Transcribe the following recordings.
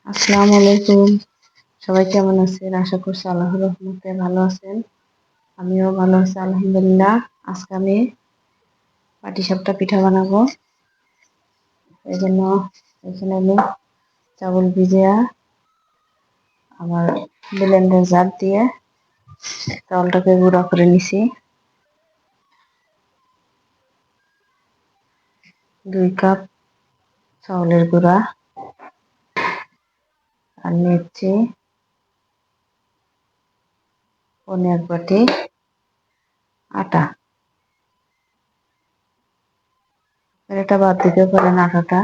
আসসালামু আলাইকুম। সবাই কেমন আছেন? আশা করছি আল্লাহর রহমতে ভালো আছেন। আমিও ভালো আছি আলহামদুলিল্লাহ। আজকে আমি পাটিসাপটা পিঠা বানাবো। এই জন্য এখানে আমি চাউল ভিজিয়ে আমার ব্লেন্ডার জার দিয়ে চাউলটাকে গুঁড়া করে নিছি। 2 কাপ চাউলের গুঁড়া আর নিচ্ছি 1 বাটি আটা। এটা বাদ দিতে পারেন আটাটা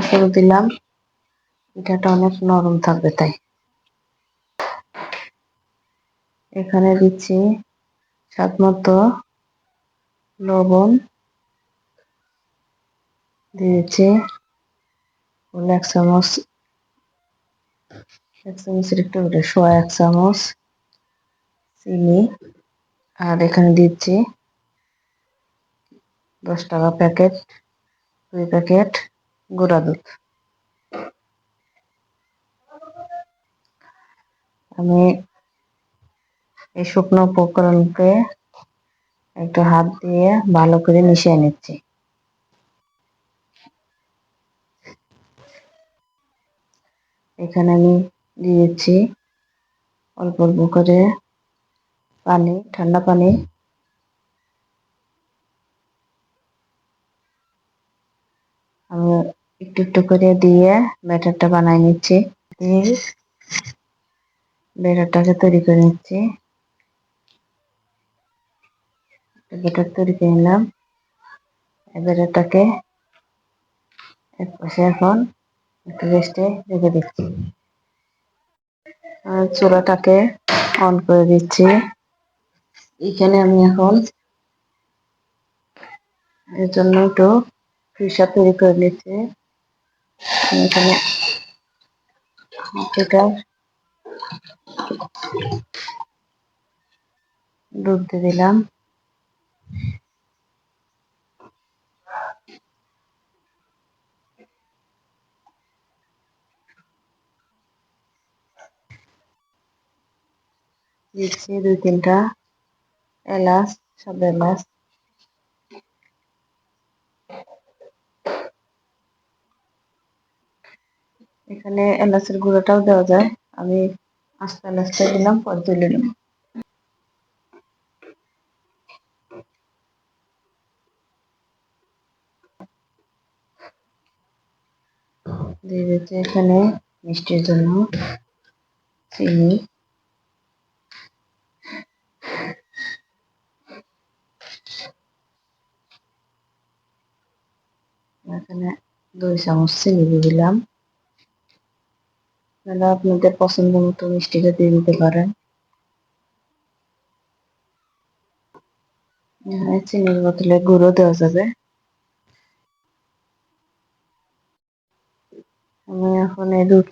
শুরু দিলাম, পিঠাটা অনেক নরম থাকবে তাই। এখানে দিচ্ছি স্বাদ মতো লবণ, দিয়েছি হলো 1 চামচ, 1 চামচের একটু বেশি, 1 চামচ চিনি। আর এখানে দিচ্ছি 10 টাকা প্যাকেট, 2 প্যাকেট গুঁড়া দুধ। আমি এই শুকনো উপকরণকে একটু হাত দিয়ে ভালো করে মিশিয়ে নিচ্ছি। এখানে আমি দিয়েছি অল্প অল্প করে পানি, ঠান্ডা পানি। আমি একটু একটু করে দিয়ে ব্যাটারটা বানিয়ে নিচ্ছি। দিয়ে ব্যাটারটাকে তৈরি করে নিচ্ছি। ব্যাটার তৈরি করে নিলাম। ব্যাটারটাকে এক পাশে এখন একটু রেস্টে রেখে দিচ্ছি। আর চুলাটাকে অন করে দিচ্ছি। এখানে আমি এখন এর জন্য একটু ফিসা তৈরি করে নিচ্ছি। এখানে এটা দুধ দিয়ে দিলাম। দিচ্ছি 2-3টা এলাচ, সাদা এলাচ। এখানে এলাচের গুঁড়োটাও দেওয়া যায়, আমি আস্ত এলাচটা দিলাম, পরে তুলে নিলাম। দিয়ে দিচ্ছি এখানে মিষ্টির জন্য চিনি। এখানে 2 চামচ চিনি দিয়ে দিলাম। তাহলে আপনাদের পছন্দ মতো মিষ্টিটা দিয়ে দিতে পারেন। এখানে চিনির বোতলে গুঁড়ো দেওয়া যাবে। আমি এখন এই দুধ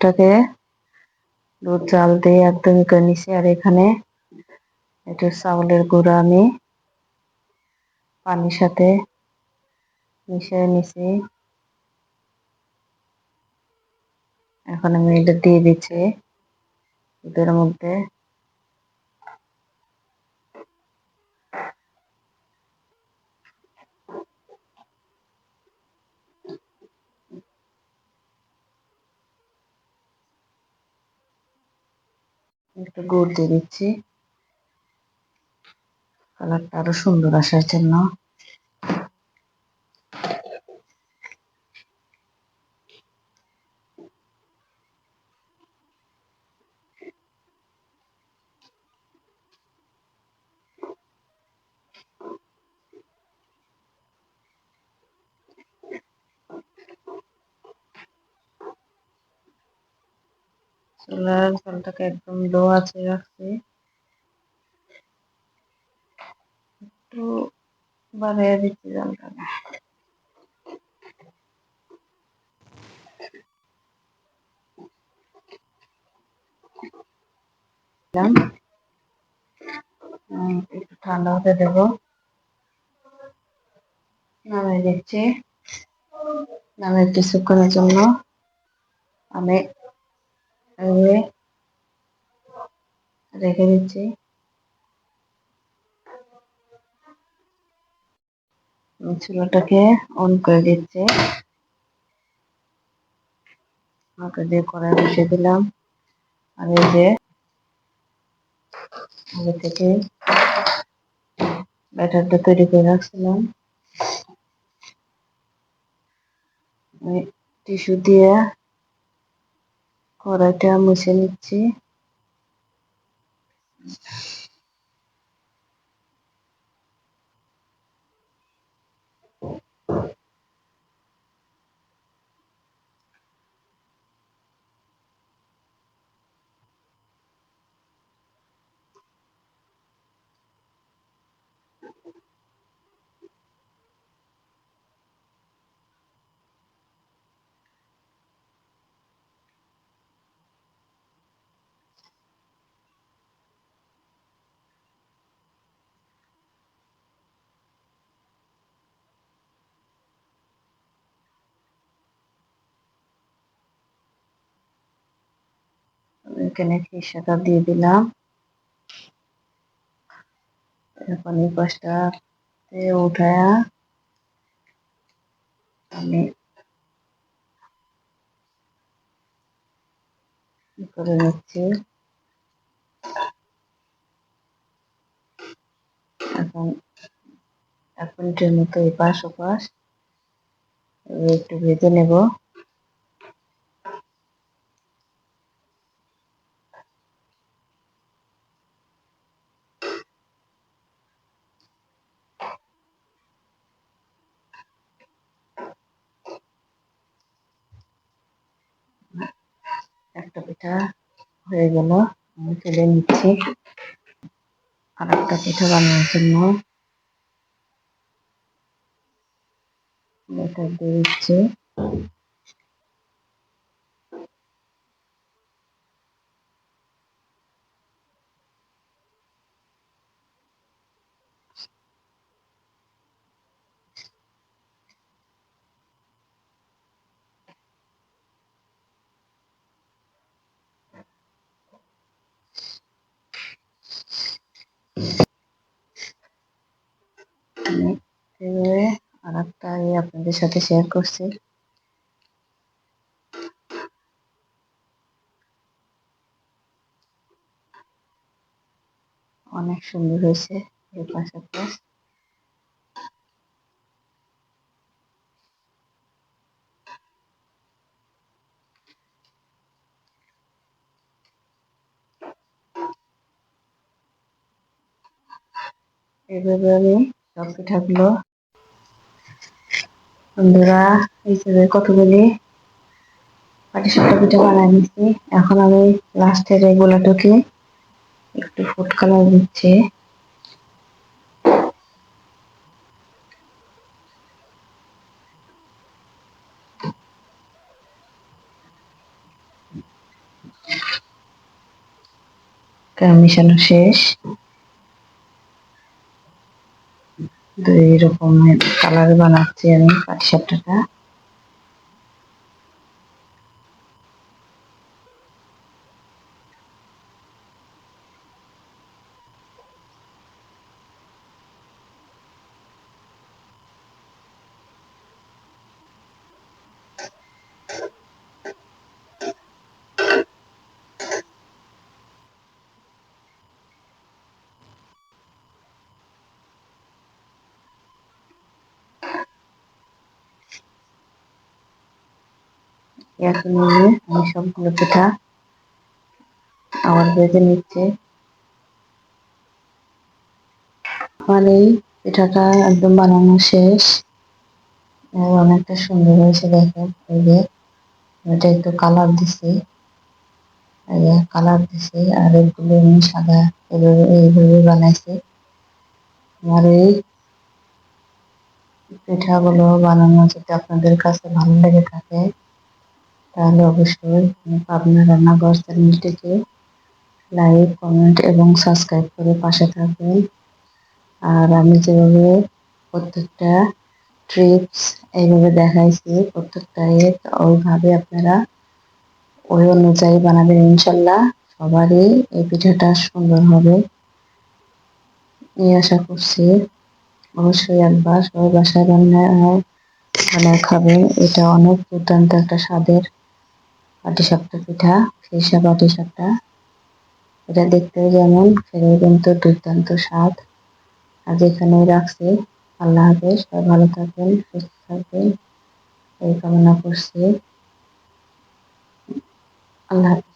জাল দিয়ে একদমই করে নিছি। আর এখানে একটু চাউলের গুঁড়া আমি পানির সাথে মিশিয়ে নিছি। এখন আমি এটা দিয়ে দিচ্ছি দুধের মধ্যে। একটু গুড় দিয়ে দিচ্ছি কালারটা আরো সুন্দর আসার জন্য। চুলার জলটাকে একদম লো আছে রাখছি। একটু বাড়িয়ে দিচ্ছি জলটাকে। একটু ঠান্ডা হতে দেবো। নামিয়ে দিচ্ছি। নামিয়ে কিছুক্ষণের জন্য আমি এভাবে রেখে দিচ্ছি। চুলাটাকে অন করে দিচ্ছি। ওকে দিয়ে কড়াই বসিয়ে দিলাম। আর এই যে আগে থেকে ব্যাটারটা তৈরি করে রাখছিলাম, আমি টিস্যু দিয়ে কড়াইটা মুছে নিচ্ছি। এখানে খিসাটা দিয়ে দিলাম। এখন এই পাশটা উঠায়া আমি করে নিচ্ছি। এখন 1 মিনিটের মতো এই পাশ ওপাশ একটু ভেজে নেব। একটা পিঠা হয়ে গেল, আমি তুলে নিচ্ছি। আর একটা পিঠা বানানোর জন্য ব্যাটার দিয়ে দিচ্ছি। আমি এভাবে আর একটা আপনাদের সাথে শেয়ার করছি। অনেক সুন্দর হয়েছে এই পাশে পাশ। এইভাবে আমি সব পিঠাগুলো বন্ধুরা হিসেবে কতগুলি পাটিসাপটা পিঠা বানাই নিচ্ছি। এখন আমি লাস্টের এগুলোটাকে একটু ফুড কালার দিচ্ছি। মিশানো শেষ। 2 রকমের কালার বানাচ্ছি আমি পাটিসাপটাটা। এখন নিয়ে আমি সবগুলো পিঠা আবার ভেজে নিচ্ছি। আমার এই পিঠাটা একদম বানানো শেষ। অনেকটা সুন্দর হয়েছে দেখেন। এই যে এটা একটু কালার দিছি, কালার দিছি আর এগুলো আমি সাদা এইভাবে বানাইছি। আমার এই পিঠাগুলো বানানো যদি আপনাদের কাছে ভালো লেগে থাকে তাহলে অবশ্যই পাবনা রান্নাঘর চ্যানেলটিকে লাইক, কমেন্ট এবং সাবস্ক্রাইব করে পাশে থাকবেন। আর আমি যেভাবে প্রত্যেকটা ট্রিপস এইভাবে দেখাইছি, প্রত্যেকটা ওইভাবে আপনারা ওই অনুযায়ী বানাবেন ইনশাল্লাহ। সবারই এই পিঠাটা সুন্দর হবে এই আশা করছি। অবশ্যই একবার সবাই বাসায় বানায় খাবেন। এটা অনেক দুর্দান্ত একটা স্বাদের পাটিসাপটা পিঠা, ফিরসা পাটিসাপটা। এটা দেখতেও যেমন, খেতেও কিন্তু দুর্দান্ত স্বাদ। আজ এখানেই রাখছি। আল্লাহ হাফেজ। সবাই ভালো থাকবেন, সুস্থ থাকবেন এই কামনা করছি। আল্লাহ হাফেজ।